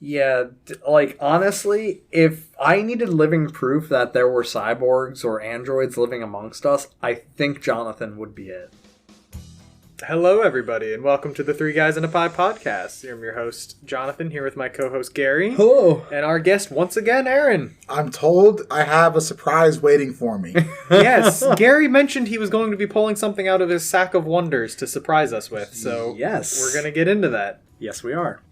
Yeah, like, honestly, if I needed living proof that there were cyborgs or androids living amongst us, I think Jonathan would be it. Hello, everybody, and welcome to the Three Guys in a Pie podcast. I'm your host, Jonathan, here with my co-host, Gary. Hello. And our guest, once again, Aaron. I'm told I have a surprise waiting for me. Yes, Gary mentioned he was going to be pulling something out of his sack of wonders to surprise us with, so Yes. we're going to get into that. Yes, we are.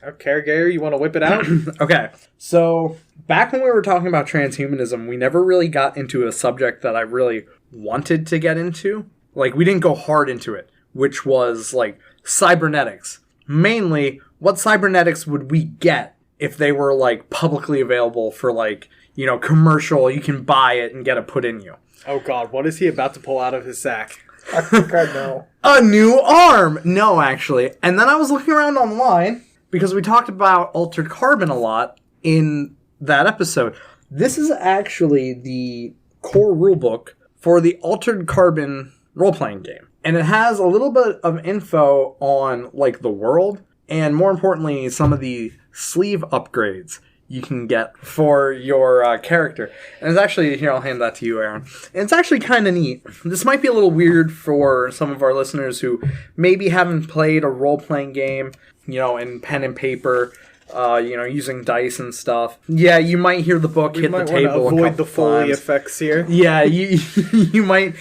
Okay, Gary, you want to whip it out? Okay, so back when we were talking about transhumanism, we never really got into a subject that I really wanted to get into. Like, we didn't go hard into it, which was, like, cybernetics. Mainly, what cybernetics would we get if they were, like, publicly available for, like, you know, commercial, you can buy it and get it put in you. Oh, God, what is he about to pull out of his sack? I think I know. A new arm! No, actually. And then I was looking around online, because we talked about Altered Carbon a lot in that episode. This is actually the core rulebook for the Altered Carbon role-playing game. And it has a little bit of info on, like, the world, and more importantly, some of the sleeve upgrades you can get for your character. And it's actually, here, I'll hand that to you, Aaron. And it's actually kind of neat. This might be a little weird for some of our listeners who maybe haven't played a role-playing game, you know, in pen and paper, you know, using dice and stuff. Yeah, you might hear the book hit the table. Avoid the Foley effects here. Yeah, you might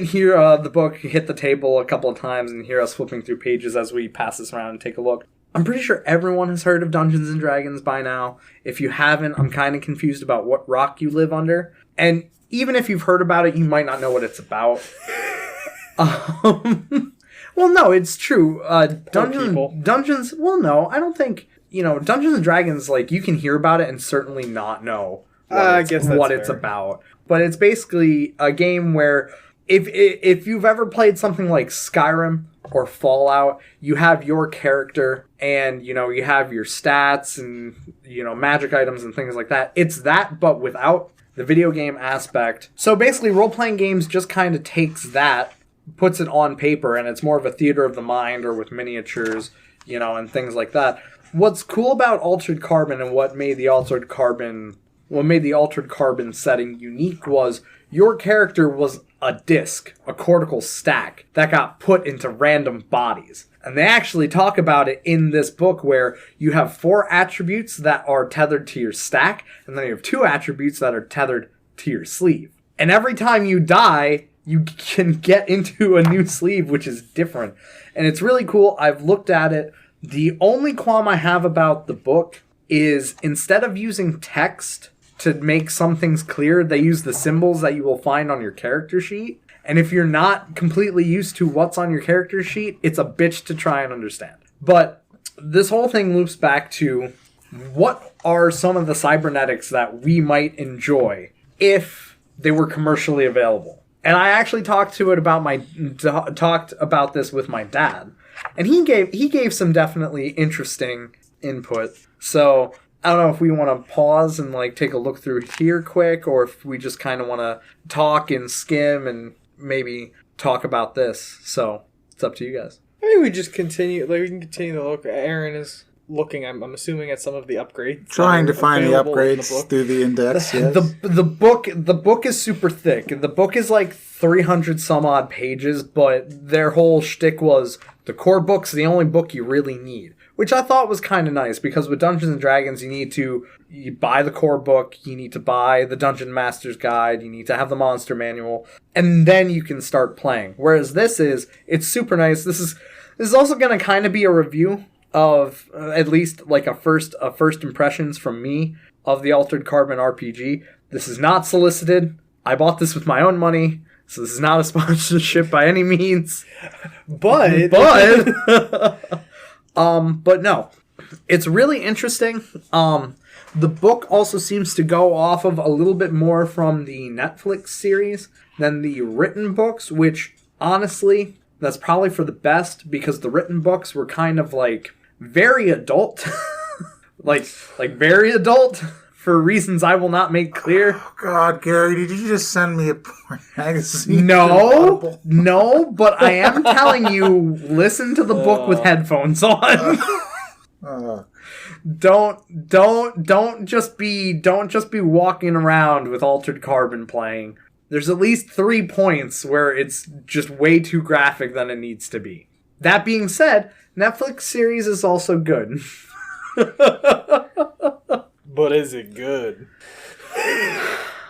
hear the book hit the table a couple of times and hear us flipping through pages as we pass this around and take a look. I'm pretty sure everyone has heard of Dungeons and Dragons by now. If you haven't, I'm kind of confused about what rock you live under. And even if you've heard about it, you might not know what it's about. Well, no, it's true. Dungeons. Well, no, I don't think. You know, Dungeons and Dragons. Like, you can hear about it and certainly not know what it's about. But it's basically a game where if you've ever played something like Skyrim or Fallout, you have your character and, you know, you have your stats and, you know, magic items and things like that. It's that, but without the video game aspect. So basically, role-playing games just kind of takes that, puts it on paper, and it's more of a theater of the mind or with miniatures, you know, and things like that. What's cool about Altered Carbon and what made the Altered Carbon setting unique was your character was a disc, a cortical stack that got put into random bodies. And they actually talk about it in this book where you have 4 attributes that are tethered to your stack, and then you have 2 attributes that are tethered to your sleeve. And every time you die, you can get into a new sleeve, which is different. And it's really cool. I've looked at it. The only qualm I have about the book is instead of using text to make some things clear, they use the symbols that you will find on your character sheet. And if you're not completely used to what's on your character sheet, it's a bitch to try and understand. But this whole thing loops back to what are some of the cybernetics that we might enjoy if they were commercially available. And I actually talked about this with my dad, and he gave some definitely interesting input. So I don't know if we want to pause and like take a look through here quick, or if we just kind of want to talk and skim and maybe talk about this. So it's up to you guys. Maybe we just continue. Like, we can continue to look. Aaron is looking, I'm assuming, at some of the upgrades. Trying to find the upgrades through the index, yes. The book is super thick. The book is like 300 some odd pages, but their whole shtick was the core book's the only book you really need. Which I thought was kind of nice, because with Dungeons and Dragons, you buy the core book, you need to buy the Dungeon Master's Guide, you need to have the monster manual, and then you can start playing. Whereas it's super nice. This is also going to kind of be a review of at least like a first impressions from me of the Altered Carbon RPG. This is not solicited. I bought this with my own money, so this is not a sponsorship by any means. But no, it's really interesting. The book also seems to go off of a little bit more from the Netflix series than the written books, which honestly, that's probably for the best, because the written books were kind of like very adult, like very adult for reasons I will not make clear. Oh, God, Gary, did you just send me a porn magazine? No, but I am telling you, listen to the book with headphones on. Don't just be walking around with Altered Carbon playing. There's at least 3 points where it's just way too graphic than it needs to be. That being said, Netflix series is also good. But is it good?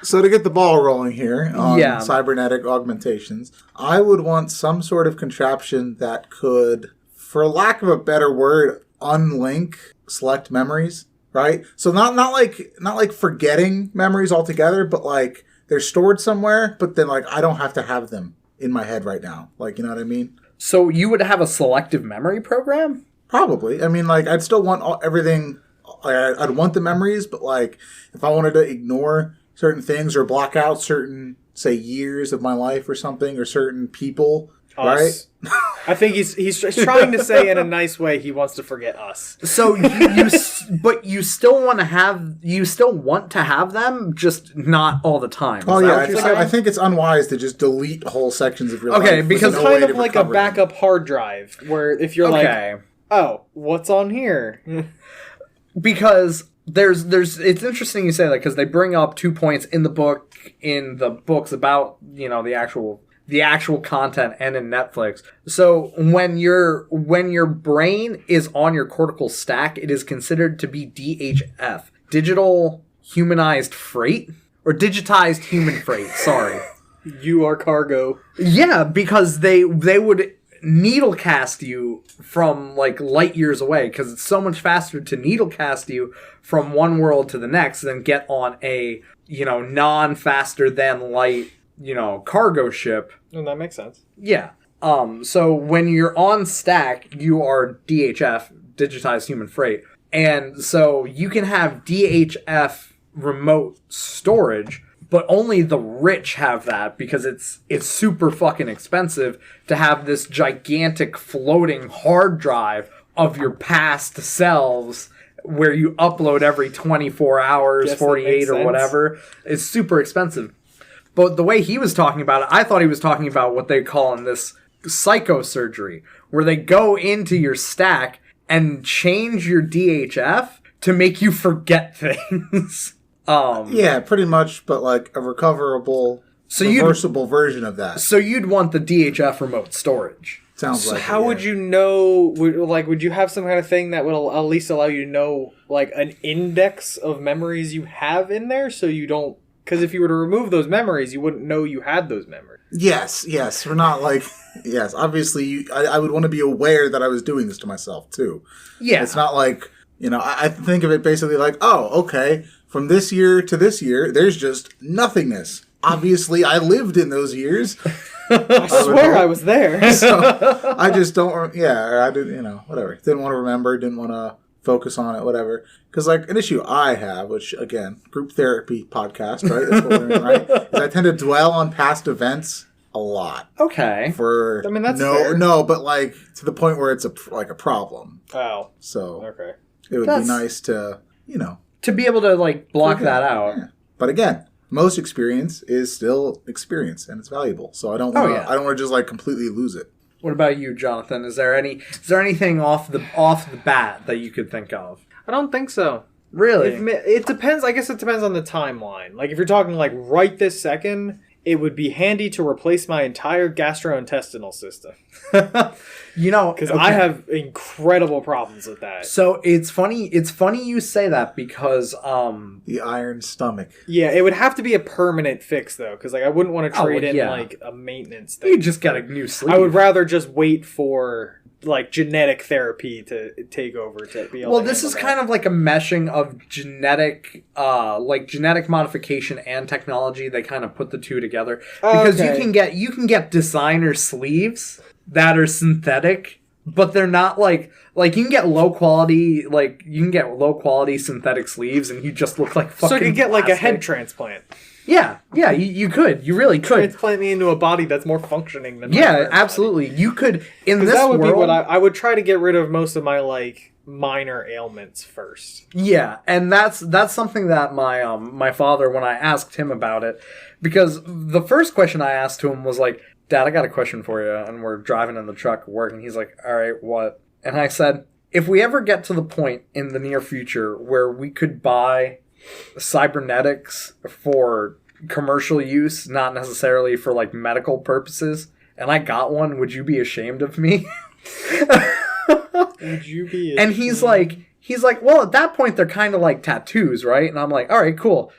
So to get the ball rolling here on cybernetic augmentations, I would want some sort of contraption that could, for lack of a better word, unlink select memories, right? So not like forgetting memories altogether, but like they're stored somewhere, but then like I don't have to have them in my head right now. Like, you know what I mean? So you would have a selective memory program? Probably. I mean, like, I'd still want everything. I'd want the memories, but like, if I wanted to ignore certain things or block out certain, say, years of my life or something, or certain people, us. Right? I think he's trying to say in a nice way he wants to forget us. So but you still want to have them, just not all the time. Oh yeah, I think it's unwise to just delete whole sections of your life. Okay, because it's kind of like a backup hard drive, where if you're like, oh, what's on here? Because there's it's interesting you say that, because they bring up 2 points in the books about, you know, the actual content and in Netflix. So when your brain is on your cortical stack, it is considered to be DHF, digital humanized freight, or digitized human freight. Sorry, you are cargo. Yeah, because they would needle cast you from like light years away, because it's so much faster to needle cast you from one world to the next than get on a, you know, non-faster than light, you know, cargo ship. And that makes sense. Yeah. So when you're on stack, you are DHF, digitized human freight. And so you can have DHF remote storage, but only the rich have that, because it's super fucking expensive to have this gigantic floating hard drive of your past selves where you upload every 24 hours, 48 or whatever. It's super expensive. But the way he was talking about it, I thought he was talking about what they call in this psychosurgery, where they go into your stack and change your DHF to make you forget things. Yeah, pretty much, but like a reversible version of that. So you'd want the DHF remote storage. Sounds like. How would you know? Would you have some kind of thing that would at least allow you to know, like, an index of memories you have in there, so you don't? Because if you were to remove those memories, you wouldn't know you had those memories. Yes. We're not like. Yes, obviously, I would want to be aware that I was doing this to myself too. Yeah, it's not like, you know. I think of it basically like, oh, okay. From this year to this year, there's just nothingness. Obviously, I lived in those years. I swear I was there. So I just don't, I didn't, you know, whatever. Didn't want to remember, didn't want to focus on it, whatever. Because, like, an issue I have, which, again, group therapy podcast, right? That's what we're doing, right? Is I tend to dwell on past events a lot. Okay. That's fair. No, but, like, to the point where it's a problem. Oh. So. Okay. It would be nice to, you know. To be able to, like, block that out. Yeah. But again, most experience is still experience, and it's valuable. So I don't want to just, like, completely lose it. What about you, Jonathan? Is there anything off the bat that you could think of? I don't think so. Really? It depends. I guess it depends on the timeline. Like, if you're talking, like, right this second, it would be handy to replace my entire gastrointestinal system. You know, because I have incredible problems with that. So it's funny you say that, because the iron stomach. Yeah, it would have to be a permanent fix though, because like I wouldn't want to trade in like a maintenance thing. You just got a new sleeve. I would rather just wait for like genetic therapy to take over to be able. Well, this is kind of like a meshing of genetic modification and technology. They kind of put the two together, because you can get designer sleeves that are synthetic, but they're not like you can get low quality synthetic sleeves, and you just look like fucking. So you could get plastic. like a head transplant. Yeah, you could. You really could. Transplant me into a body that's more functioning than absolutely. Body. You could, in this that would world... be what I would try to get rid of most of my, like, minor ailments first. Yeah, and that's something that my father, when I asked him about it, because the first question I asked to him was like, Dad, I got a question for you, and we're driving in the truck at work, and he's like, all right, what? And I said, if we ever get to the point in the near future where we could buy cybernetics for commercial use, not necessarily for like medical purposes, and I got one, would you be ashamed of me? Would you be ashamed? And he's like, well, at that point they're kind of like tattoos, right? And I'm like, all right, cool.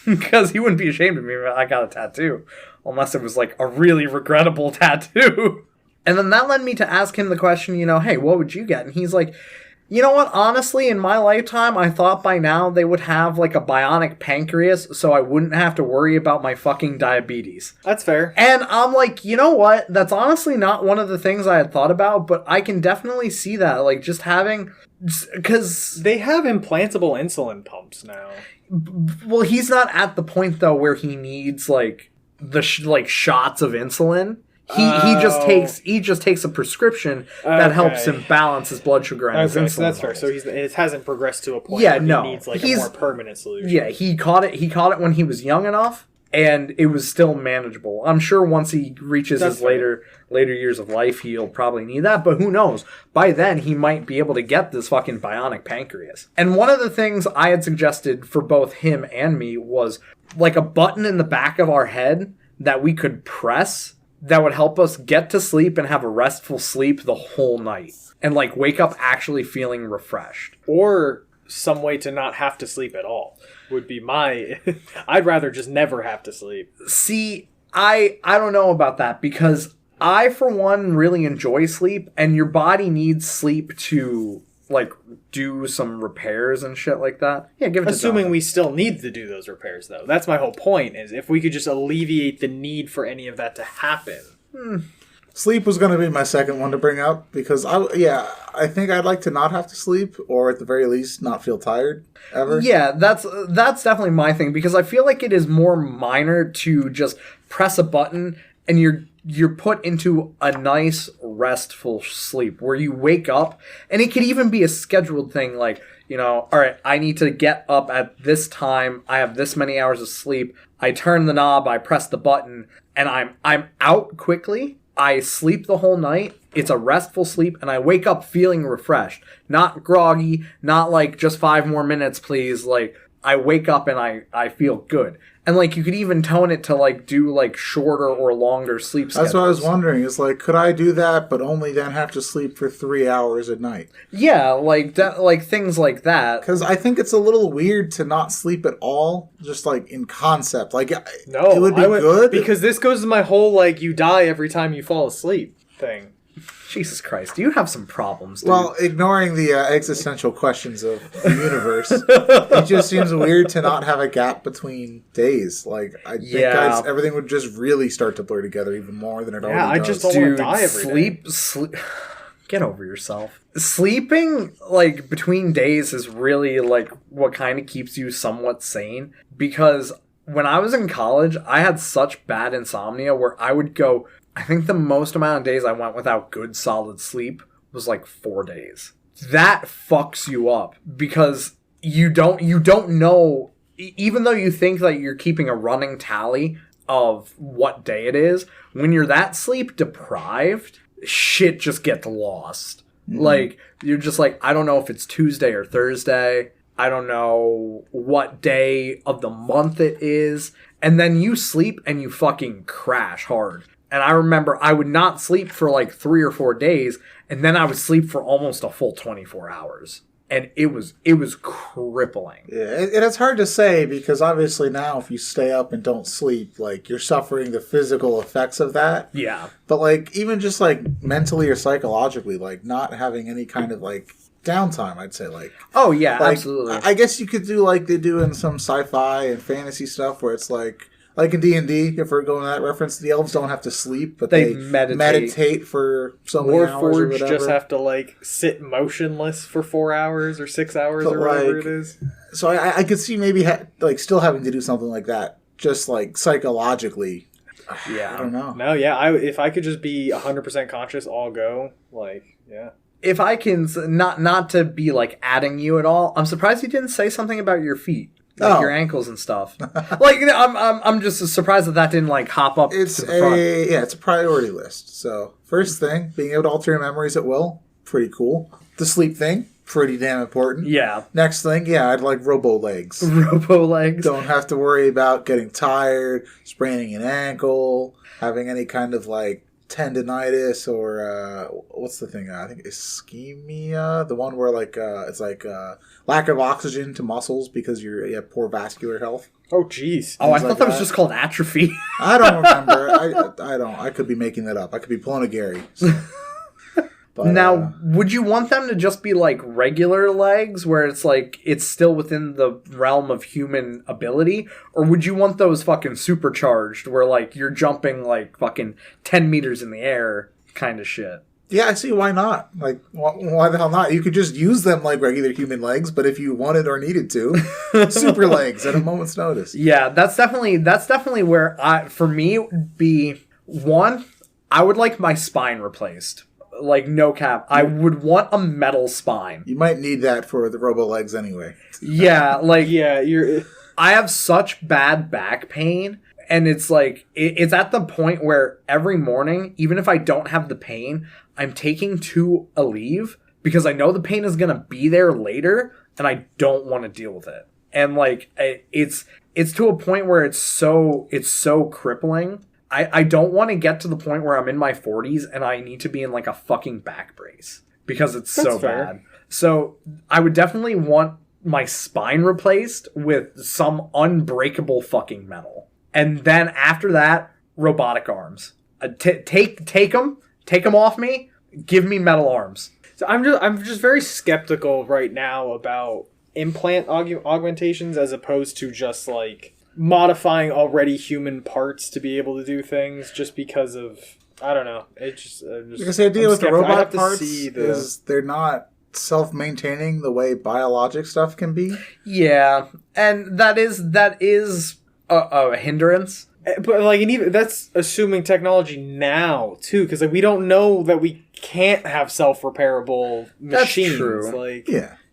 Because he wouldn't be ashamed of me if I got a tattoo. Unless it was like a really regrettable tattoo. And then that led me to ask him the question, hey, what would you get? And he's like, you know what? Honestly, in my lifetime, I thought by now they would have like a bionic pancreas so I wouldn't have to worry about my fucking diabetes. That's fair. And I'm like, you know what? That's honestly not one of the things I had thought about, but I can definitely see that. Like just having... Because... They have implantable insulin pumps now. Well, he's not at the point, though, where he needs like... the shots of insulin. He just takes a prescription that helps him balance his blood sugar and his insulin. So that's fair. So it hasn't progressed to a point where he needs like a more permanent solution. Yeah, he caught it when he was young enough, and it was still manageable. I'm sure once he reaches his later years of life, he'll probably need that, but who knows? By then, he might be able to get this fucking bionic pancreas. And one of the things I had suggested for both him and me was like a button in the back of our head that we could press that would help us get to sleep and have a restful sleep the whole night. And like wake up actually feeling refreshed. Or some way to not have to sleep at all would be my... I'd rather just never have to sleep. See, I don't know about that because I, for one, really enjoy sleep, and your body needs sleep to like do some repairs and shit like that. Yeah, give it Assuming we still need to do those repairs, though. That's my whole point, is if we could just alleviate the need for any of that to happen. Sleep was going to be my second one to bring up, because I think I'd like to not have to sleep, or at the very least not feel tired ever. Yeah, that's definitely my thing, because I feel like it is more minor to just press a button and you're put into a nice, restful sleep where you wake up, and it could even be a scheduled thing like, all right, I need to get up at this time, I have this many hours of sleep, I turn the knob, I press the button, and I'm out quickly, I sleep the whole night, it's a restful sleep, and I wake up feeling refreshed. Not groggy, not like just 5 more minutes, please, like, I wake up and I feel good. And, like, you could even tone it to, like, do, like, shorter or longer sleep schedules. That's what I was wondering. Is, like, could I do that, but only then have to sleep for 3 hours at night? Yeah, like things like that. Because I think it's a little weird to not sleep at all, just, like, in concept. Like, no, it would be good. Because this goes to my whole, like, you die every time you fall asleep thing. Jesus Christ, you have some problems, dude. Well, ignoring the existential questions of the universe, it just seems weird to not have a gap between days. Like, I think everything would just really start to blur together even more than it already does. Yeah, I just don't want to die every day. Sleep. Get over yourself. Sleeping, like, between days is really, like, what kind of keeps you somewhat sane. Because when I was in college, I had such bad insomnia where I would go... I think the most amount of days I went without good, solid sleep was like 4 days. That fucks you up because you don't know, even though you think that you're keeping a running tally of what day it is, when you're that sleep deprived, shit just gets lost. Mm-hmm. Like, you're just like, I don't know if it's Tuesday or Thursday. I don't know what day of the month it is. And then you sleep and you fucking crash hard. And I remember I would not sleep for like 3 or 4 days, and then I would sleep for almost a full 24 hours. And it was crippling. Yeah, it's hard to say because obviously now if you stay up and don't sleep, like you're suffering the physical effects of that. Yeah. But like even just like mentally or psychologically, like not having any kind of like downtime, I'd say like. Oh yeah, like, absolutely. I guess you could do like they do in some sci-fi and fantasy stuff where it's like in D&D, if we're going to that reference, the elves don't have to sleep, but they meditate for so many hours or whatever. Just have to, like, sit motionless for 4 hours or 6 hours or whatever it is. So I could see maybe, still having to do something like that, just, like, psychologically. Yeah. I don't know. No, yeah, if I could just be 100% conscious, all go, like, yeah. if I can, not to be like adding you at all, I'm surprised you didn't say something about your feet. Like your ankles and stuff. Like I'm just surprised that didn't like hop up. It's it's a priority list. So first thing, being able to alter your memories at will, pretty cool. The sleep thing, pretty damn important. Yeah. Next thing, I'd like robo legs. Robo legs. Don't have to worry about getting tired, spraining an ankle, having any kind of like tendinitis or what's the thing? I think ischemia, the one where like it's like lack of oxygen to muscles because you have poor vascular health. Oh jeez. Oh, I thought that was just called atrophy. I don't remember. I don't. I could be making that up. I could be pulling a Gary. So. But, now, would you want them to just be like regular legs where it's like it's still within the realm of human ability? Or would you want those fucking supercharged where like you're jumping like fucking 10 meters in the air kind of shit? Yeah, I see. Why not? Like, why the hell not? You could just use them like regular human legs, but if you wanted or needed to, super legs at a moment's notice. Yeah, that's definitely where for me would be one, I would like my spine replaced. Like, no cap. I would want a metal spine. You might need that for the robo legs anyway. Yeah, like... yeah, I have such bad back pain, and it's like... It's at the point where every morning, even if I don't have the pain, I'm taking to Aleve because I know the pain is going to be there later, and I don't want to deal with it. And, like, it's to a point where it's so crippling... I don't want to get to the point where I'm in my 40s and I need to be in like a fucking back brace because it's so bad. So I would definitely want my spine replaced with some unbreakable fucking metal. And then after that, robotic arms. Take them off me. Give me metal arms. So I'm just very skeptical right now about implant augmentations as opposed to just like modifying already human parts to be able to do things just because of, I don't know. Because the idea with the robot parts is they're not self-maintaining the way biologic stuff can be. Yeah, and that is a hindrance. But like, and even that's assuming technology now too, because like we don't know that we can't have self-repairable machines. That's true. Like,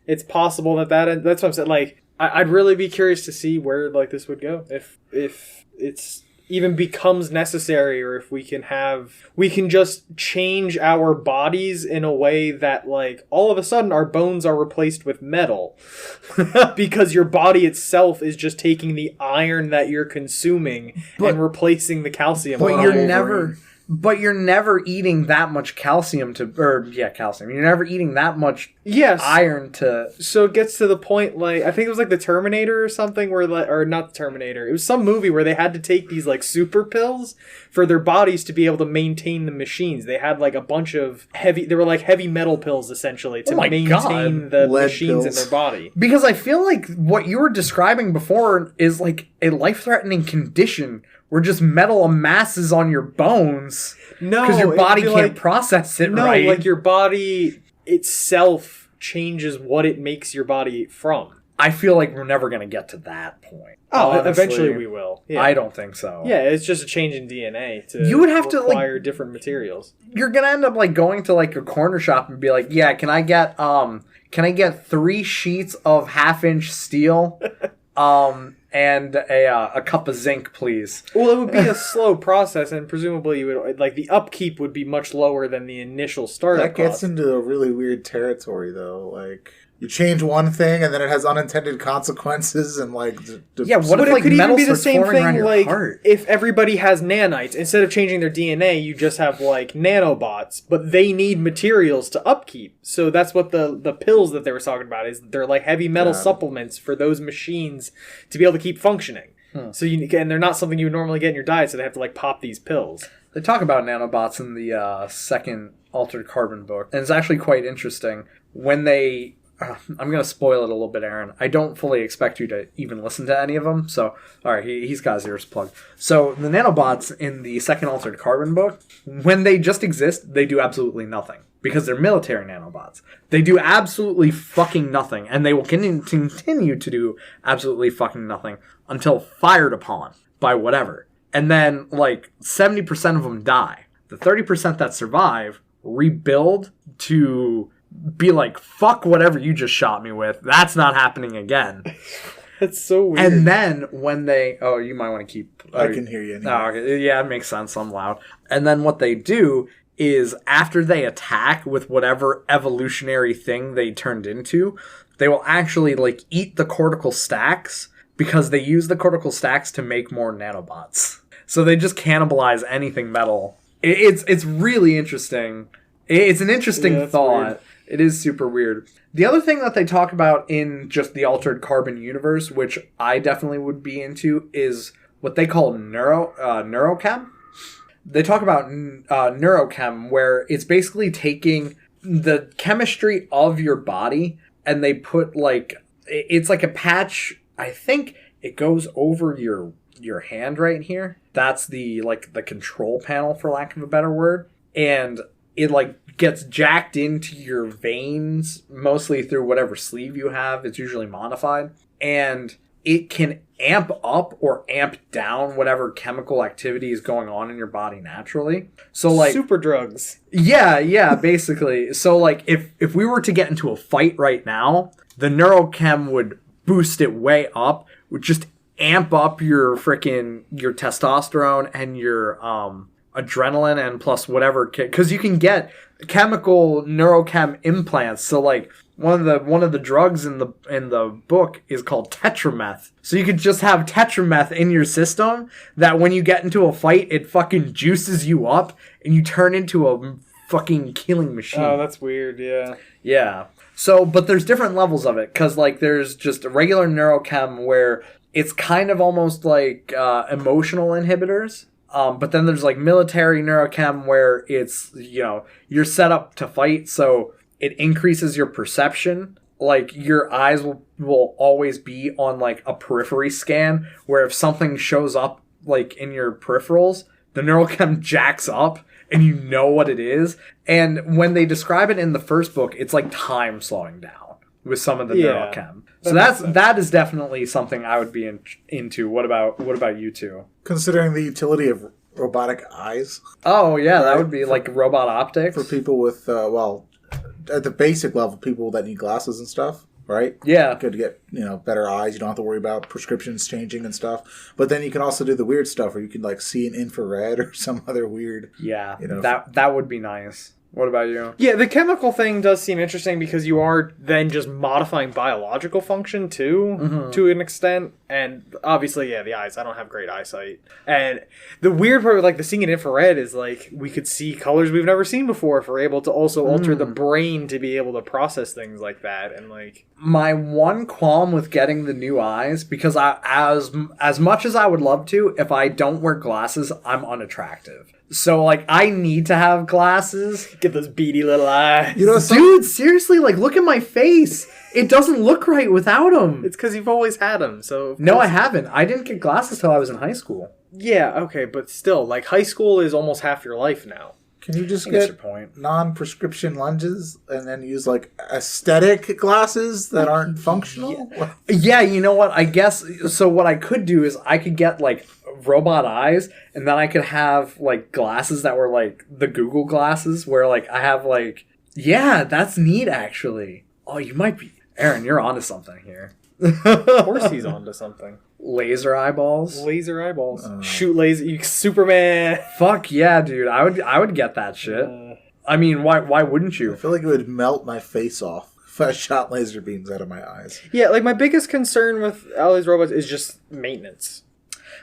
it's possible that's what I'm saying. Like, I'd really be curious to see where like this would go if it's even becomes necessary, or if we can just change our bodies in a way that like all of a sudden our bones are replaced with metal because your body itself is just taking the iron that you're consuming and replacing the calcium. But you're never eating that much calcium. Calcium. You're never eating that much iron to... So it gets to the point, like, I think it was like the Terminator or something, where, like, or not the Terminator. It was some movie where they had to take these, like, super pills for their bodies to be able to maintain the machines. They had, like, a bunch of heavy metal pills, essentially, to maintain the machines in their body. Because I feel like what you were describing before is, like, a life-threatening condition where just metal amasses on your bones. No, because your body can't process it right. No, like your body itself changes what it makes your body from. I feel like we're never going to get to that point. Oh, honestly, eventually we will. Yeah. I don't think so. Yeah, it's just a change in DNA to you would have require different materials. You're going to end up like going to like a corner shop and be like, yeah, can I get 3 sheets of 1/2-inch steel? And a cup of zinc, please. Well, it would be a slow process, and presumably you would like the upkeep would be much lower than the initial startup cost. That gets into a really weird territory, though. Like, you change one thing, and then it has unintended consequences, and like... what if like metal starts forming around your heart? If everybody has nanites, instead of changing their DNA, you just have like nanobots, but they need materials to upkeep. So that's what the pills that they were talking about is. They're like heavy metal supplements for those machines to be able to keep functioning. So and they're not something you would normally get in your diet, so they have to like pop these pills. They talk about nanobots in the second Altered Carbon book, and it's actually quite interesting when they... I'm going to spoil it a little bit, Aaron. I don't fully expect you to even listen to any of them. So, all right, he's got his ears plugged. So, the nanobots in the second Altered Carbon book, when they just exist, they do absolutely nothing. Because they're military nanobots. They do absolutely fucking nothing. And they will continue to do absolutely fucking nothing until fired upon by whatever. And then, like, 70% of them die. The 30% that survive rebuild to be like, fuck whatever you just shot me with. That's not happening again. That's so weird. And then when they... Oh, you might want to keep... I can hear you. Anyway. Oh, okay. Yeah, it makes sense. I'm loud. And then what they do is after they attack with whatever evolutionary thing they turned into, they will actually like eat the cortical stacks because they use the cortical stacks to make more nanobots. So they just cannibalize anything metal. It's really interesting. It's an interesting thought. Weird. It is super weird. The other thing that they talk about in just the Altered Carbon universe, which I definitely would be into, is what they call neurochem. They talk about neurochem, where it's basically taking the chemistry of your body and they put like, it's like a patch. I think it goes over your hand right here. That's the control panel, for lack of a better word. And it like gets jacked into your veins, mostly through whatever sleeve you have. It's usually modified. And it can amp up or amp down whatever chemical activity is going on in your body naturally. So like super drugs. Yeah, basically. So like if we were to get into a fight right now, the neurochem would boost it way up, would just amp up your testosterone and your adrenaline and plus whatever, because you can get chemical neurochem implants. So like one of the drugs in the book is called tetrameth. So you could just have tetrameth in your system that when you get into a fight, it fucking juices you up and you turn into a fucking killing machine. Oh, that's weird. Yeah. So, but there's different levels of it, because like there's just a regular neurochem where it's kind of almost like emotional inhibitors. But then there's like military neurochem where it's, you're set up to fight, so it increases your perception. Like your eyes will always be on like a periphery scan, where if something shows up like in your peripherals, the neurochem jacks up and you know what it is. And when they describe it in the first book, it's like time slowing down with some of the neurochem. So that is definitely something I would be into. What about you two? Considering the utility of robotic eyes. Oh yeah, that would be like robot optics for people with at the basic level, people that need glasses and stuff. Right? Yeah. Good to get, better eyes. You don't have to worry about prescriptions changing and stuff. But then you can also do the weird stuff where you can like see in infrared or some other weird. Yeah. That would be nice. What about you? Yeah, the chemical thing does seem interesting because you are then just modifying biological function too, to an extent. And obviously, the eyes. I don't have great eyesight. And the weird part with like the seeing in infrared is like we could see colors we've never seen before if we're able to also alter the brain to be able to process things like that. And like my one qualm with getting the new eyes, because as much as I would love to, if I don't wear glasses, I'm unattractive. So, like, I need to have glasses. Get those beady little eyes. Dude, seriously, like, look at my face. It doesn't look right without them. It's because you've always had them, so... No, I haven't. I didn't get glasses till I was in high school. Yeah, okay, but still, like, high school is almost half your life now. Can you just get non-prescription lenses and then use, like, aesthetic glasses that aren't functional? Yeah, you know what? I guess... So what I could do is I could get, like... robot eyes, and then I could have like glasses that were like the Google glasses where like I have like, yeah, that's neat actually. Oh, you might be, Aaron, you're onto something here. Of course he's onto something. Laser eyeballs. Shoot laser, Superman. Fuck yeah, dude. I would get that shit. I mean, why wouldn't you? I feel like it would melt my face off if I shot laser beams out of my eyes. Yeah, like my biggest concern with all these robots is just maintenance.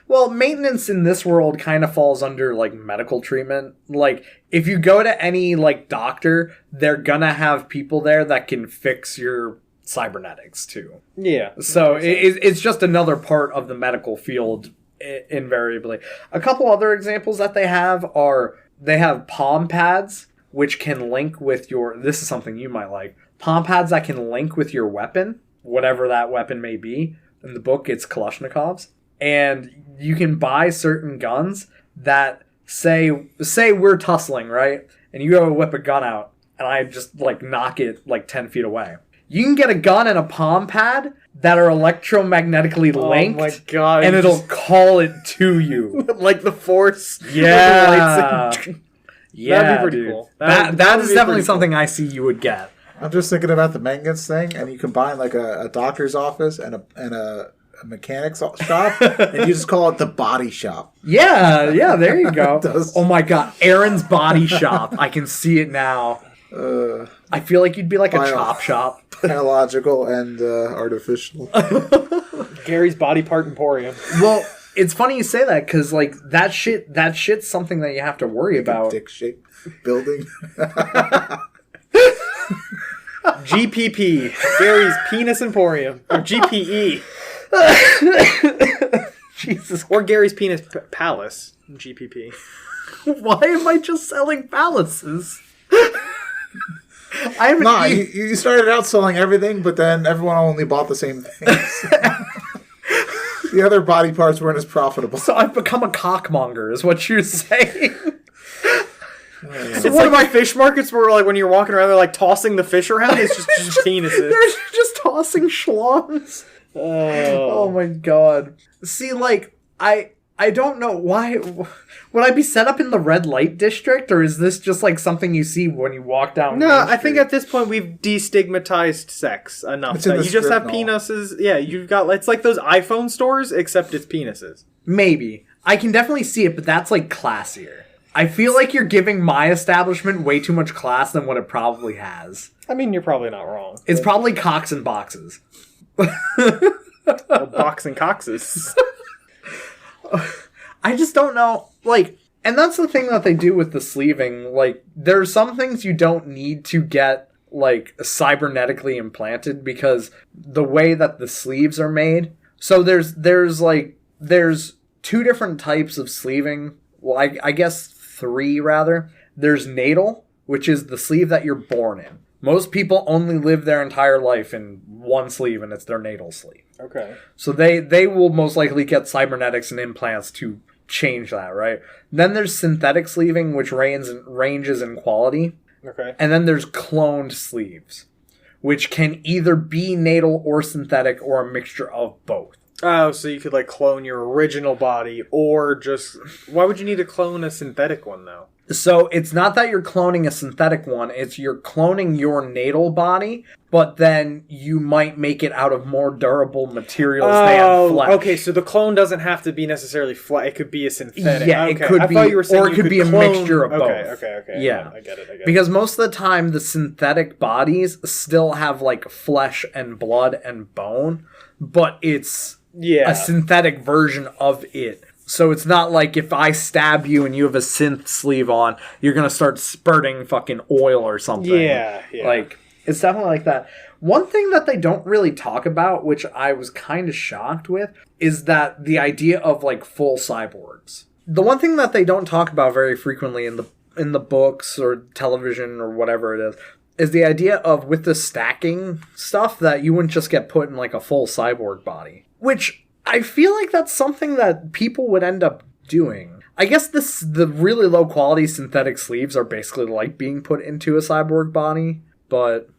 Well, maintenance in this world kind of falls under, like, medical treatment. Like, if you go to any, like, doctor, they're gonna have people there that can fix your cybernetics, too. Yeah. So, it's just another part of the medical field, invariably. A couple other examples that they have are, they have palm pads, which can link with your... This is something you might like. Palm pads that can link with your weapon, whatever that weapon may be. In the book, it's Kalashnikovs. And you can buy certain guns that say we're tussling, right? And you go to whip a gun out, and I just like knock it like 10 feet away. You can get a gun and a palm pad that are electromagnetically linked. Oh my god! And it'll call it to you, like the Force. Yeah, yeah. That'd be pretty cool. That is definitely something I see you would get. I'm just thinking about the maintenance thing, and you combine like a doctor's office and a mechanic's shop, and you just call it the body shop. Yeah, there you go. Oh my god, Aaron's body shop. I can see it now. I feel like you'd be like a chop shop. Biological and artificial. Gary's Body Part Emporium. Well, it's funny you say that, because like that shit's something that you have to worry about. Dick-shaped building. GPP, Gary's Penis Emporium, or GPE. Jesus. Or Gary's Penis Palace, GPP. Why am I just selling palaces? You started out selling everything, but then everyone only bought the same things. The other body parts weren't as profitable. So I've become a cockmonger, is what you're saying. It's one of my fish markets where, like, when you're walking around, they're like tossing the fish around. It's just penises. They're just tossing schlongs. Oh my god. See, like, I don't know why. Would I be set up in the red light district, or is this just like something you see when you walk down? No, I think at this point we've destigmatized sex enough that you just have penises. Yeah, you've got, it's like those iPhone stores, except it's penises. Maybe. I can definitely see it, but that's like classier. I feel like you're giving my establishment way too much class than what it probably has. I mean, you're probably not wrong. It's probably cocks and boxes. Well, box and coxes. I just don't know, like, and that's the thing that they do with the sleeving. Like, there's some things you don't need to get, like, cybernetically implanted, because the way that the sleeves are made. So there's two different types of sleeving. Well, I guess 3, rather. There's natal, which is the sleeve that you're born in. Most people only live their entire life in one sleeve, and it's their natal sleeve. Okay. So they will most likely get cybernetics and implants to change that, right? Then there's synthetic sleeving, which ranges in quality. Okay. And then there's cloned sleeves, which can either be natal or synthetic or a mixture of both. Oh, so you could, like, clone your original body, or just... Why would you need to clone a synthetic one, though? So it's not that you're cloning a synthetic one, it's you're cloning your natal body, but then you might make it out of more durable materials than flesh. Okay, so the clone doesn't have to be necessarily flesh, it could be a synthetic. Yeah, okay. It could be, or it could be a mixture of both. Okay. Yeah. I get it. Because most of the time, the synthetic bodies still have, like, flesh and blood and bone, but it's a synthetic version of it. So it's not like if I stab you and you have a synth sleeve on, you're going to start spurting fucking oil or something. Yeah. Like, it's definitely like that. One thing that they don't really talk about, which I was kind of shocked with, is that the idea of, like, full cyborgs. The one thing that they don't talk about very frequently in the books or television or whatever it is the idea of, with the stacking stuff, that you wouldn't just get put in, like, a full cyborg body. Which... I feel like that's something that people would end up doing. I guess the really low quality synthetic sleeves are basically like being put into a cyborg body, but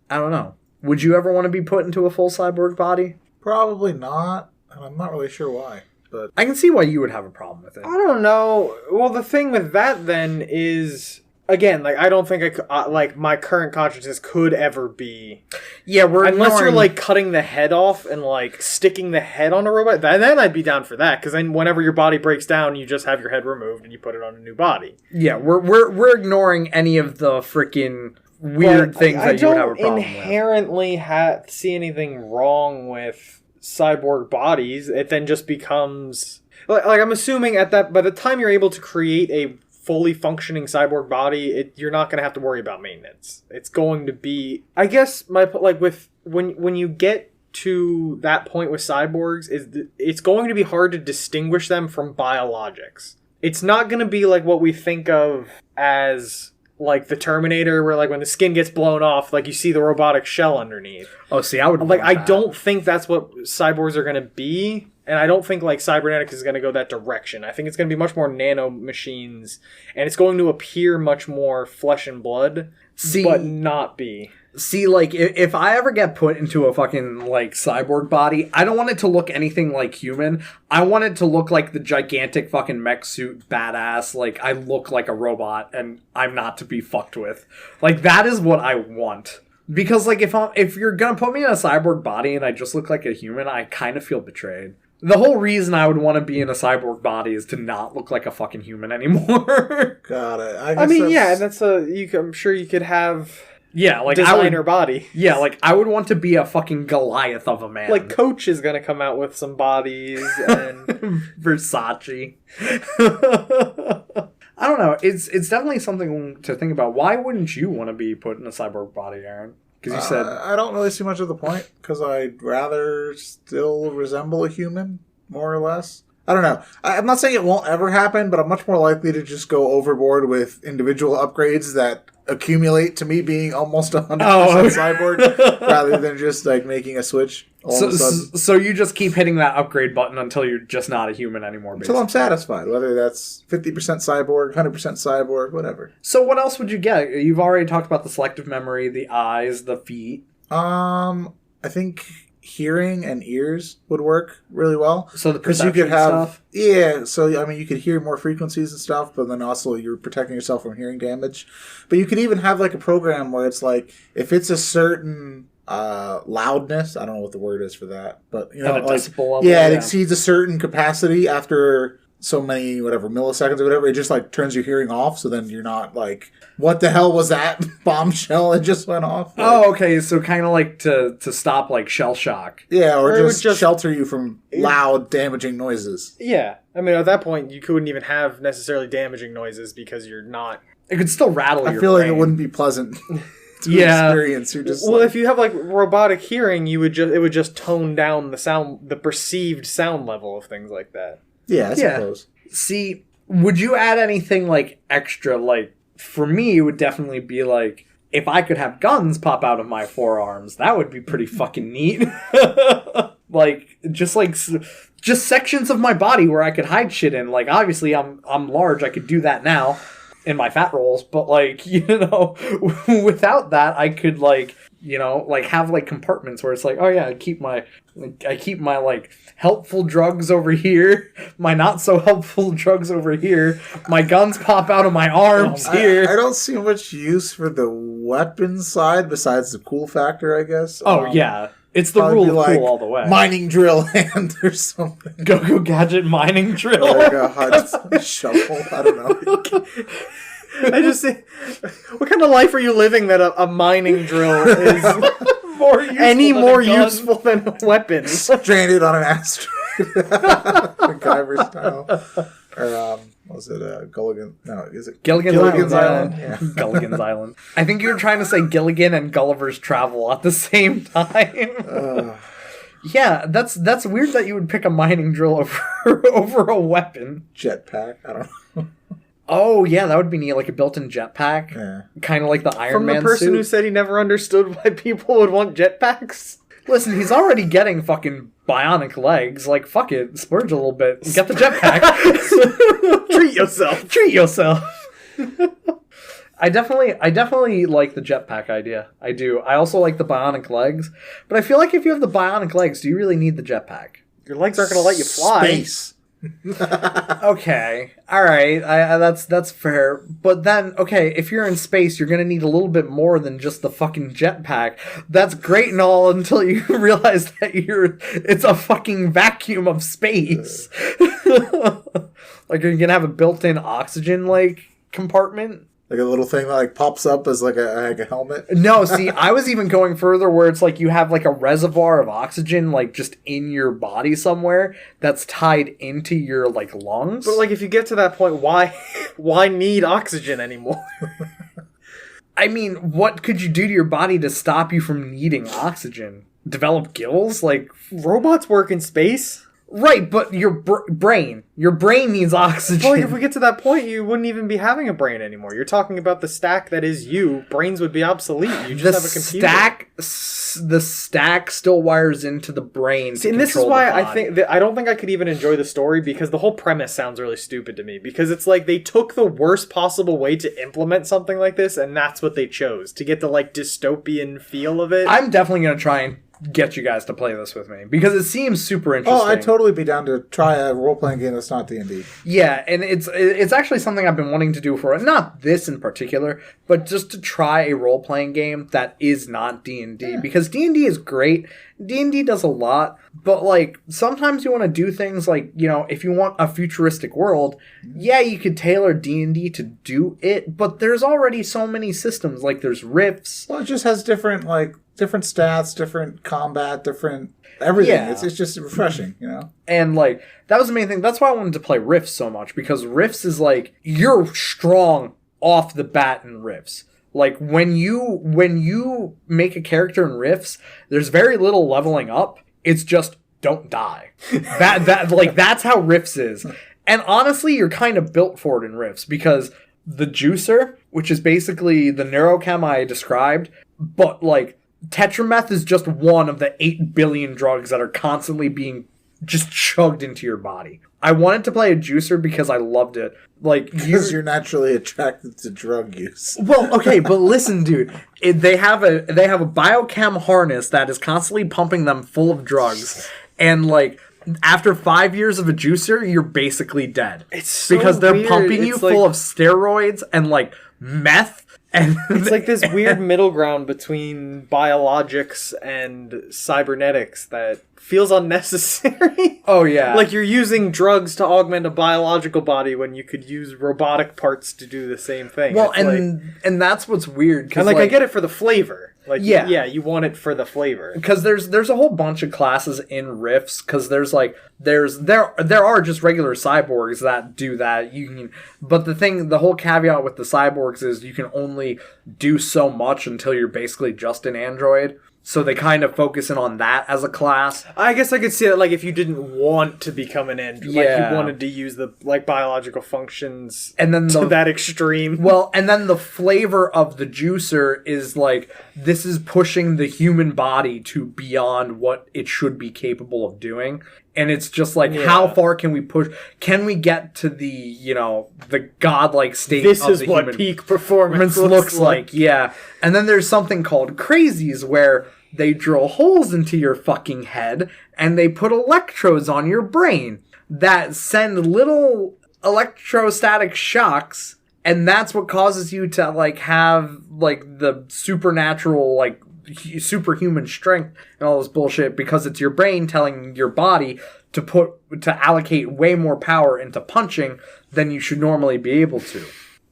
I don't know. Would you ever want to be put into a full cyborg body? Probably not, and I'm not really sure why. But I can see why you would have a problem with it. I don't know. Well, the thing with that then is... Again, like, I don't think I could, like, my current consciousness could ever be... Yeah, unless you're, like, cutting the head off and, like, sticking the head on a robot, then I'd be down for that, because then whenever your body breaks down, you just have your head removed and you put it on a new body. Yeah, we're ignoring any of the freaking weird things that you would have a problem with. I don't inherently see anything wrong with cyborg bodies. It then just becomes... Like, I'm assuming by the time you're able to create a fully functioning cyborg body, you're not going to have to worry about maintenance. It's going to be, I guess, when you get to that point with cyborgs, it's going to be hard to distinguish them from biologics. It's not going to be like what we think of as, like, the Terminator, where, like, when the skin gets blown off, like, you see the robotic shell underneath. Oh, see, I would like. I don't think that's what cyborgs are going to be. And I don't think, like, cybernetics is going to go that direction. I think it's going to be much more nano machines, and it's going to appear much more flesh and blood, but not be. See, like, if I ever get put into a fucking, like, cyborg body, I don't want it to look anything like human. I want it to look like the gigantic fucking mech suit badass. Like, I look like a robot, and I'm not to be fucked with. Like, that is what I want. Because, like, if you're gonna put me in a cyborg body and I just look like a human, I kind of feel betrayed. The whole reason I would want to be in a cyborg body is to not look like a fucking human anymore. Got it. I mean, I'm sure you could have... Yeah, like designer body. Yeah, like I would want to be a fucking Goliath of a man. Like Coach is gonna come out with some bodies and Versace. I don't know. It's definitely something to think about. Why wouldn't you want to be put in a cyborg body, Aaron? Because you said I don't really see much of the point. Because I'd rather still resemble a human, more or less. I don't know. I'm not saying it won't ever happen, but I'm much more likely to just go overboard with individual upgrades that accumulate to me being almost 100% cyborg rather than just like making a switch all of a sudden. So you just keep hitting that upgrade button until you're just not a human anymore, basically. Until I'm satisfied, whether that's 50% cyborg, 100% cyborg, whatever. So what else would you get? You've already talked about the selective memory, the eyes, the feet. I think hearing and ears would work really well. So the perception you could have stuff? Yeah, so I mean you could hear more frequencies and stuff, but then also you're protecting yourself from hearing damage. But you could even have like a program where it's like if it's a certain loudness, I don't know what the word is for that, but you know, like, it exceeds a certain capacity after so many milliseconds or whatever, it just like turns your hearing off, so then you're not like, what the hell was that bombshell that just went off? Like, okay, so kind of like to stop like shell shock. Yeah, or just shelter you from loud, damaging noises. Yeah, I mean at that point you couldn't even have necessarily damaging noises because you're not. It could still rattle your brain. I feel like it wouldn't be pleasant to experience. You're just if you have like robotic hearing, it would just tone down the perceived sound level of things like that. Yeah, I suppose. See, would you add anything like extra? Like, for me, it would definitely be like, if I could have guns pop out of my forearms, that would be pretty fucking neat. Like, just sections of my body where I could hide shit in. Like, obviously, I'm large, I could do that now in my fat rolls, but like, without that, I could like, like have like compartments where it's like, oh yeah, I keep my like helpful drugs over here, my not so helpful drugs over here, my guns pop out of my arms here. I don't see much use for the weapon side besides the cool factor, I guess. Yeah. It's the rule of like cool all the way. Mining drill hand or something. Go Gadget mining drill. Like a shovel. I don't know. I just say, what kind of life are you living that a mining drill is more useful than a weapon? Stranded on an asteroid. MacGyver style. Or, was it Gilligan? No, is it Gilligan's Island? Yeah. Gilligan's Island. I think you were trying to say Gilligan and Gulliver's Travel at the same time. Yeah, that's weird that you would pick a mining drill over a weapon. Jetpack? I don't know. Oh, yeah, that would be neat, like a built-in jetpack. Yeah. Kind of like the Iron Man suit. From the person who said he never understood why people would want jetpacks? Listen, he's already getting fucking bionic legs. Like, fuck it, splurge a little bit. Get the jetpack. Treat yourself. Treat yourself. I definitely like the jetpack idea. I do. I also like the bionic legs. But I feel like if you have the bionic legs, do you really need the jetpack? Your legs aren't going to let you fly. Space. Okay, all right, that's fair. But then, okay, if you're in space, you're gonna need a little bit more than just the fucking jetpack. That's great and all until you realize that it's a fucking vacuum of space. Like, are you gonna have a built-in oxygen compartment? Like a little thing that like pops up as like a helmet? No, see, I was even going further where it's like you have like a reservoir of oxygen like just in your body somewhere that's tied into your like lungs. But like if you get to that point, why need oxygen anymore? I mean, what could you do to your body to stop you from needing oxygen? Develop gills? Like, robots work in space? Right, but your brain needs oxygen. Well, like if we get to that point, you wouldn't even be having a brain anymore. You're talking about the stack that is you. Brains would be obsolete. You just have a computer. The stack still wires into the brain. See, and this is why I don't think I could even enjoy the story because the whole premise sounds really stupid to me. Because it's like they took the worst possible way to implement something like this, and that's what they chose to get the like dystopian feel of it. I'm definitely gonna try and get you guys to play this with me because it seems super interesting. Oh, I'd totally be down to try a role-playing game that's not D&D. Yeah, and it's actually something I've been wanting to do for, not this in particular, but just to try a role-playing game that is not D&D because D&D is great. D&D does a lot, but like sometimes you want to do things like, you know, if you want a futuristic world, yeah, you could tailor D&D to do it, but there's already so many systems. Like there's Rifts. Well, it just has different stats, different combat, different everything. Yeah. It's just refreshing, you know? And like that was the main thing. That's why I wanted to play Rifts so much because Rifts is like you're strong off the bat in Rifts. Like when you make a character in Rifts, there's very little leveling up. It's just don't die. That's how Rifts is. And honestly, you're kind of built for it in Rifts because the juicer, which is basically the neurochem I described, but like tetrameth is just one of the 8 billion drugs that are constantly being just chugged into your body. I wanted to play a juicer because I loved it. Like because you're naturally attracted to drug use. Well, okay, but listen, dude. They have a biochem harness that is constantly pumping them full of drugs, and like after 5 years of a juicer, you're basically dead. It's so because they're weird. pumping you full of steroids and like meth. And it's like this weird middle ground between biologics and cybernetics that feels unnecessary. Oh, yeah. Like you're using drugs to augment a biological body when you could use robotic parts to do the same thing. Well, and that's what's weird. And like I get it for the flavor. Like yeah, you want it for the flavor. Because there's a whole bunch of classes in Rifts. Because there are just regular cyborgs that do that. But the whole caveat with the cyborgs is you can only do so much until you're basically just an android. So they kind of focus in on that as a class. I guess I could see that, like, if you didn't want to become an android, like you wanted to use the like biological functions and then to that extreme. Well, and then the flavor of the juicer is like, this is pushing the human body to beyond what it should be capable of doing. And it's just like, how far can we push? Can we get to the godlike state this of is the what human peak performance looks like? Yeah. And then there's something called crazies where they drill holes into your fucking head and they put electrodes on your brain that send little electrostatic shocks, and that's what causes you to like have like the supernatural like superhuman strength and all this bullshit because it's your brain telling your body to allocate way more power into punching than you should normally be able to.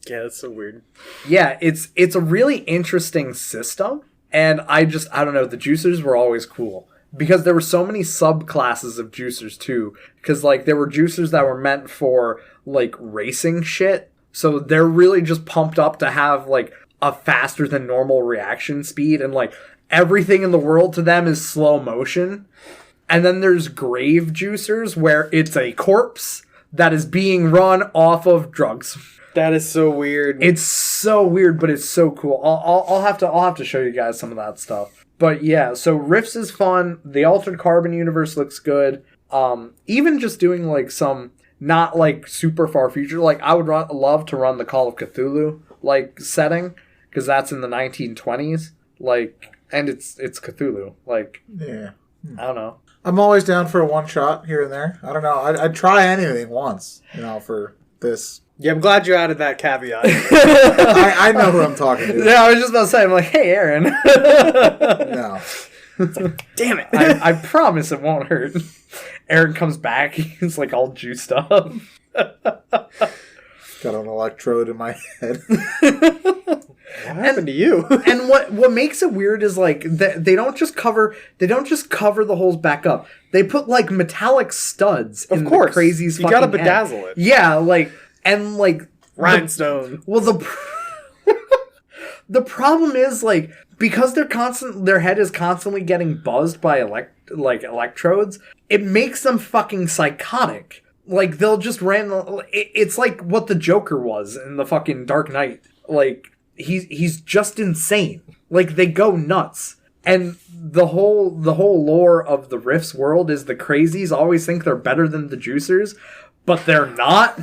Yeah, that's so weird. Yeah, it's a really interesting system. And I don't know, the juicers were always cool. Because there were so many subclasses of juicers, too. Because, like, there were juicers that were meant for, like, racing shit. So they're really just pumped up to have, like, a faster than normal reaction speed. And, like, everything in the world to them is slow motion. And then there's grave juicers, where it's a corpse that is being run off of drugs. That is so weird. It's so weird, but it's so cool. I'll have to show you guys some of that stuff. But yeah, so Rifts is fun. The Altered Carbon universe looks good. Even just doing like some not like super far future. Like I would love to run the Call of Cthulhu like setting because that's in the 1920s. Like, and it's Cthulhu. Like, yeah, I don't know. I'm always down for a one shot here and there. I don't know. I'd try anything once, for this. Yeah, I'm glad you added that caveat. I know who I'm talking to. Yeah, I was just about to say, I'm like, hey, Aaron. No. Damn it. I promise it won't hurt. Aaron comes back, he's like all juiced up. Got an electrode in my head. What happened to you? And what makes it weird is like they don't just cover the holes back up. They put like metallic studs in the crazy's fucking head. You gotta bedazzle it. Yeah, like and like rhinestone. The problem is like because their head is constantly getting buzzed by electrodes, it makes them fucking psychotic. Like they'll just it's like what the Joker was in the fucking Dark Knight. Like he's just insane. Like they go nuts. And the whole lore of the Rifts world is the crazies always think they're better than the juicers, but they're not.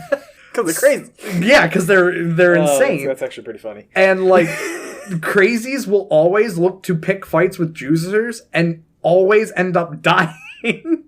Because they're crazy. Yeah, because they're insane. That's actually pretty funny. And like crazies will always look to pick fights with juicers, and always end up dying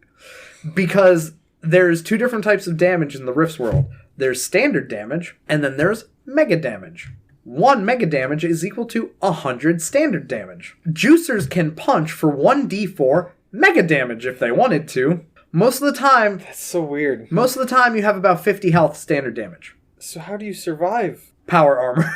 because there's two different types of damage in the Rifts world. There's standard damage, and then there's mega damage. 1 mega damage is equal to 100 standard damage. Juicers can punch for 1d4 mega damage if they wanted to. Most of the time... That's so weird. Most of the time, you have about 50 health standard damage. So how do you survive? Power armor.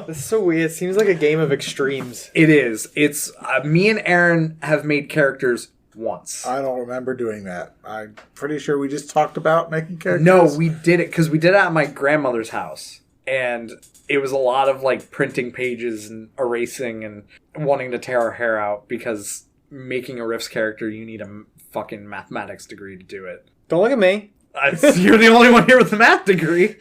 That's so weird. It seems like a game of extremes. It is. It's me and Aaron have made characters once. I don't remember doing that. I'm pretty sure we just talked about making characters. No, we did it because we did it at my grandmother's house. And it was a lot of like printing pages and erasing and wanting to tear our hair out because making a Rifts character, you need a fucking mathematics degree to do it. Don't look at me. You're the only one here with a math degree.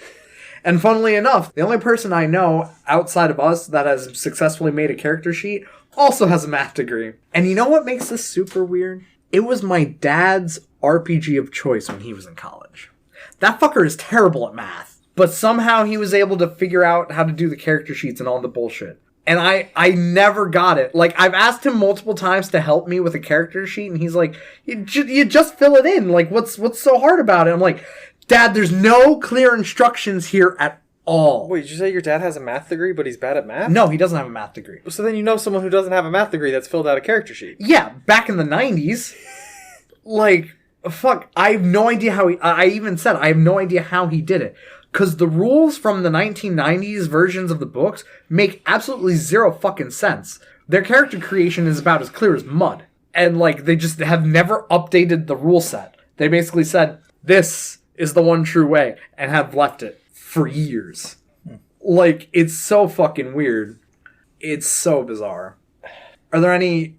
And funnily enough, the only person I know outside of us that has successfully made a character sheet also has a math degree. And you know what makes this super weird? It was my dad's RPG of choice when he was in college. That fucker is terrible at math. But somehow he was able to figure out how to do the character sheets and all the bullshit. And I never got it. Like, I've asked him multiple times to help me with a character sheet, and he's like, you just fill it in. Like, what's so hard about it? I'm like, Dad, there's no clear instructions here at all. Wait, did you say your dad has a math degree, but he's bad at math? No, he doesn't have a math degree. So then you know someone who doesn't have a math degree that's filled out a character sheet. Yeah, back in the 90s. Like, fuck, I have no idea how I even said, I have no idea how he did it. Because the rules from the 1990s versions of the books make absolutely zero fucking sense. Their character creation is about as clear as mud. And, like, they just have never updated the rule set. They basically said, this is the one true way, and have left it for years. Like, it's so fucking weird. It's so bizarre. Are there any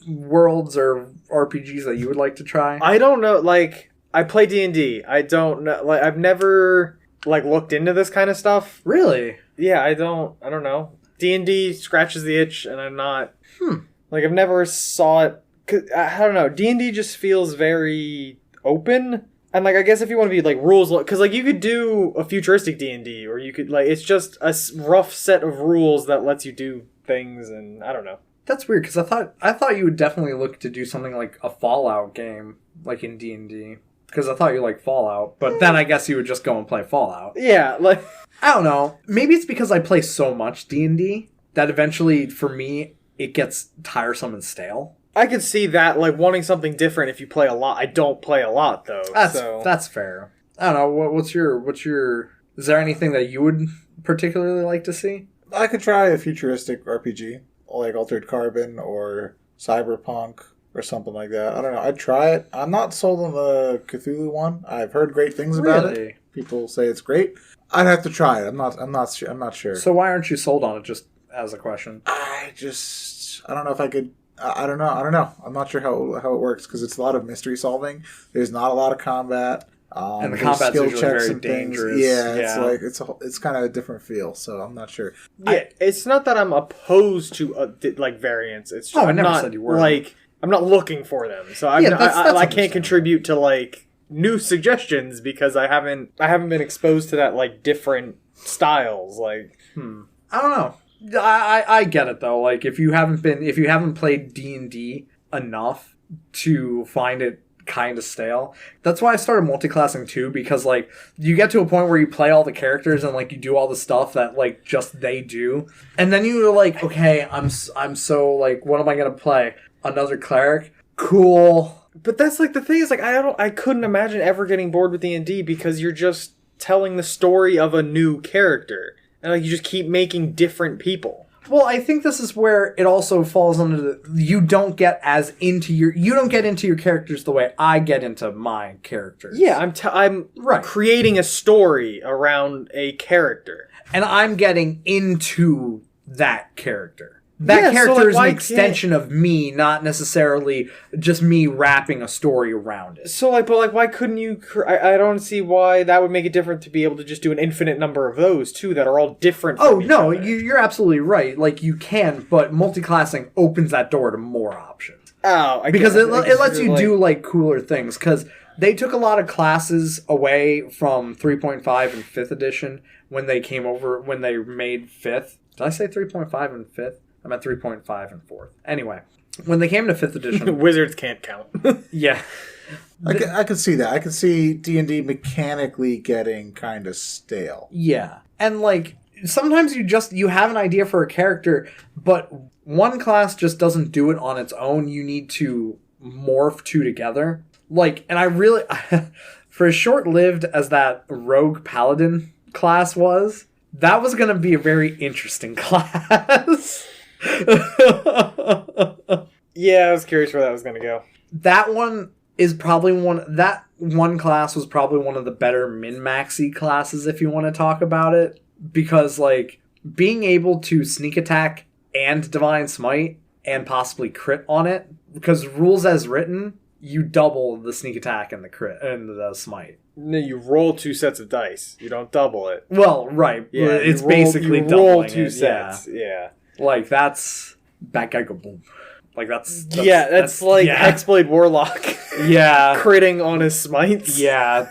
worlds or RPGs that you would like to try? I don't know, like... I play D&D. I don't know. Like, I've never like looked into this kind of stuff. Really? Yeah, I don't know. D&D scratches the itch, and I'm not. Like, I've never saw it. 'Cause, I don't know. D&D just feels very open, and like I guess if you want to be like rules, because like you could do a futuristic D&D, or you could like it's just a rough set of rules that lets you do things, and I don't know. That's weird because I thought you would definitely look to do something like a Fallout game, like in D&D. Because I thought you liked Fallout, but then I guess you would just go and play Fallout. Yeah, like... I don't know. Maybe it's because I play so much D&D that eventually, for me, it gets tiresome and stale. I could see that, like, wanting something different if you play a lot. I don't play a lot, though. That's fair. I don't know. What's your... Is there anything that you would particularly like to see? I could try a futuristic RPG, like Altered Carbon or Cyberpunk. Or something like that. I don't know. I'd try it. I'm not sold on the Cthulhu one. I've heard great things about it. People say it's great. I'd have to try it. I'm not sure. So why aren't you sold on it? Just as a question. I don't know if I could. I don't know. I'm not sure how it works because it's a lot of mystery solving. There's not a lot of combat. And the combat's usually very dangerous. Yeah, it's kind of a different feel. So I'm not sure. Yeah, it's not that I'm opposed to like variants. It's just I never said you were. Like. I'm not looking for them, so I can't contribute to like new suggestions because I haven't been exposed to that like different styles. Like, I don't know. I get it though. Like if you haven't played D&D enough to find it kind of stale. That's why I started multiclassing too, because like you get to a point where you play all the characters and like you do all the stuff that like just they do, and then you're like, okay, I'm so like, what am I gonna play? Another cleric? Cool. But that's like the thing is like I couldn't imagine ever getting bored with D&D because you're just telling the story of a new character. And like you just keep making different people. Well, I think this is where it also falls under you don't get into your characters the way I get into my characters. Yeah, I'm right. Creating a story around a character. And I'm getting into that character. That character is an extension of me, not necessarily just me wrapping a story around it. So, but why couldn't you... I don't see why that would make it different to be able to just do an infinite number of those, too, that are all different from each other. You're absolutely right. Like, you can, but multiclassing opens that door to more options. Oh, because it lets you do, like, cooler things. Because they took a lot of classes away from 3.5 and 5th edition when they came over, when they made 5th. Did I say 3.5 and 5th? I'm at 3.5 and 4th. Anyway, when they came to 5th edition... Wizards can't count. Yeah. I could see that. I could see D&D mechanically getting kind of stale. Yeah. And, like, sometimes you have an idea for a character, but one class just doesn't do it on its own. You need to morph two together. Like, and I really... for as short-lived as that rogue paladin class was, that was going to be a very interesting class. Yeah, I was curious where that was going to go. That one is probably that one class was probably one of the better min-maxy classes if you want to talk about it. Because, like, being able to sneak attack and divine smite and possibly crit on it, because rules as written, you double the sneak attack and the crit and the smite. No, you roll 2 sets of dice. You don't double it. Well, right. Yeah, it's basically doubling roll 2 sets. Yeah. Like, that's bad guy go boom. Like, that's like Hexblade Warlock. Yeah. Critting on his smites. Yeah.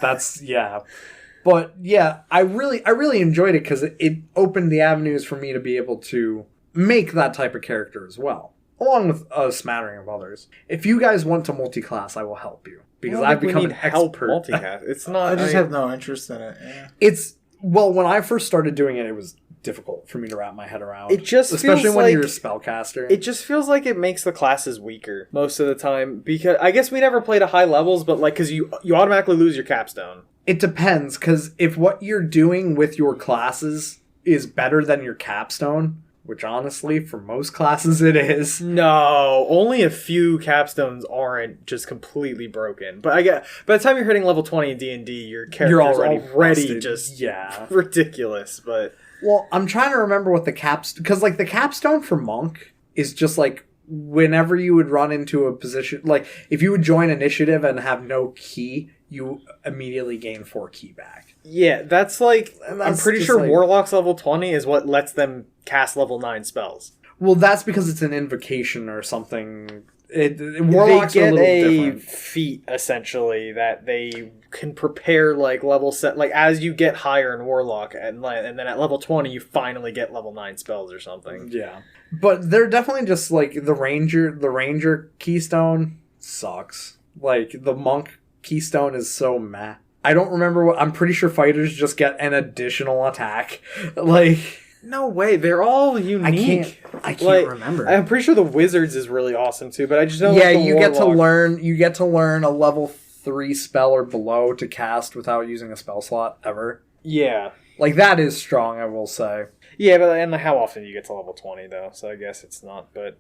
But yeah, I really enjoyed it because it opened the avenues for me to be able to make that type of character as well, along with a smattering of others. If you guys want to multi-class, I will help you because I've become an expert. Multi-class. It's not. I just have no interest in it. Yeah. Well, when I first started doing it, it was difficult for me to wrap my head around. It just especially when you're a spellcaster. It just feels like it makes the classes weaker most of the time because I guess we never played at high levels, but like because you automatically lose your capstone. It depends, because if what you're doing with your classes is better than your capstone, which honestly, for most classes it is. No, only a few capstones aren't just completely broken. But I get by the time you're hitting level 20 in D&D, your character's already just ridiculous. But well, I'm trying to remember what the capstone... Because, like, the capstone for Monk is just, like, whenever you would run into a position... Like, if you would join initiative and have no key... you immediately gain 4 key back. Yeah, that's like... I'm pretty sure like, Warlock's level 20 is what lets them cast level 9 spells. Well, that's because it's an invocation or something. Warlocks they get are a little different. Feat, essentially, that they can prepare, like, level set... Like, as you get higher in Warlock, and then at level 20, you finally get level 9 spells or something. Yeah. But they're definitely just, like, the Ranger Keystone sucks. Like, the Monk Keystone is so meh. I don't remember I'm pretty sure fighters just get an additional attack. Like, no way, they're all unique. I can't remember. I'm pretty sure the Wizards is really awesome too, but I just don't. Yeah, you get to learn a level 3 spell or below to cast without using a spell slot ever. Yeah, like that is strong, I will say. Yeah, but and how often do you get to level 20 though? So I guess it's not. But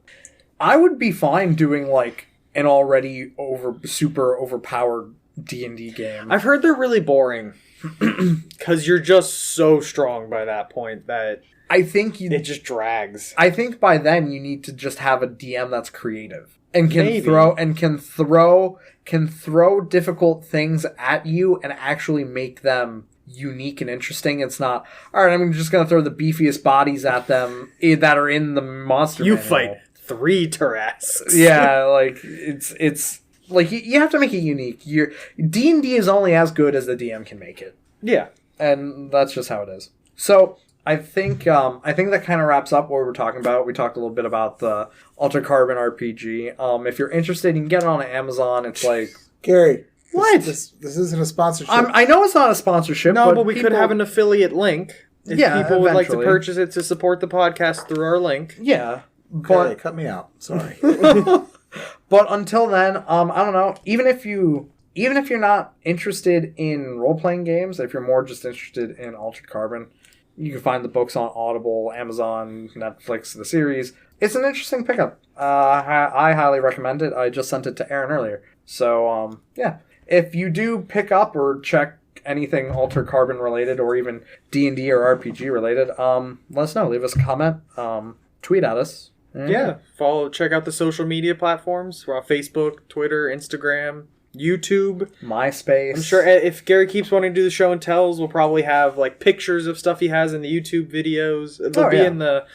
I would be fine doing like an already super overpowered D&D game. I've heard they're really boring because you're just so strong by that point that I think it just drags. I think by then you need to just have a DM that's creative and can throw difficult things at you and actually make them unique and interesting. It's not, all right, I'm just going to throw the beefiest bodies at them that are in the monster manual. Fight 3 Tarrasques. Yeah, like it's like you have to make it unique. Your D&D is only as good as the DM can make it. Yeah, and that's just how it is. So I think that kind of wraps up what we were talking about. We talked a little bit about the Altered Carbon RPG. If you're interested, you can get it on Amazon. It's like Gary. What? This isn't a sponsorship. I know it's not a sponsorship. No, but we could have an affiliate link if people would like to eventually purchase it to support the podcast through our link. Yeah. But cut me out. Sorry. But until then, I don't know. Even if you're not interested in role-playing games, if you're more just interested in Altered Carbon, you can find the books on Audible, Amazon, Netflix, the series. It's an interesting pickup. I highly recommend it. I just sent it to Aaron earlier. So, yeah. If you do pick up or check anything Altered Carbon related or even D&D or RPG related, let us know. Leave us a comment. Tweet at us. Yeah, check out the social media platforms. We're on Facebook, Twitter, Instagram, YouTube, MySpace. I'm sure if Gary keeps wanting to do the show and tells, we'll probably have like pictures of stuff he has in the YouTube videos. They'll be in the.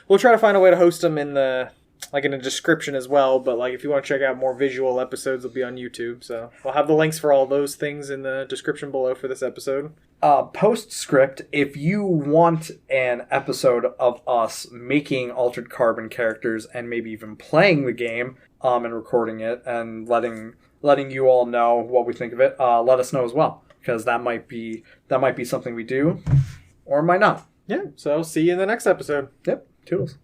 We'll try to find a way to host them in the like in a description as well. But like if you want to check out more visual episodes, they'll be on YouTube. So we'll have the links for all those things in the description below for this episode. Postscript, if you want an episode of us making Altered Carbon characters and maybe even playing the game and recording it and letting you all know what we think of it, let us know as well, because that might be something we do or might not. Yeah, so see you in the next episode. Yep, toodles.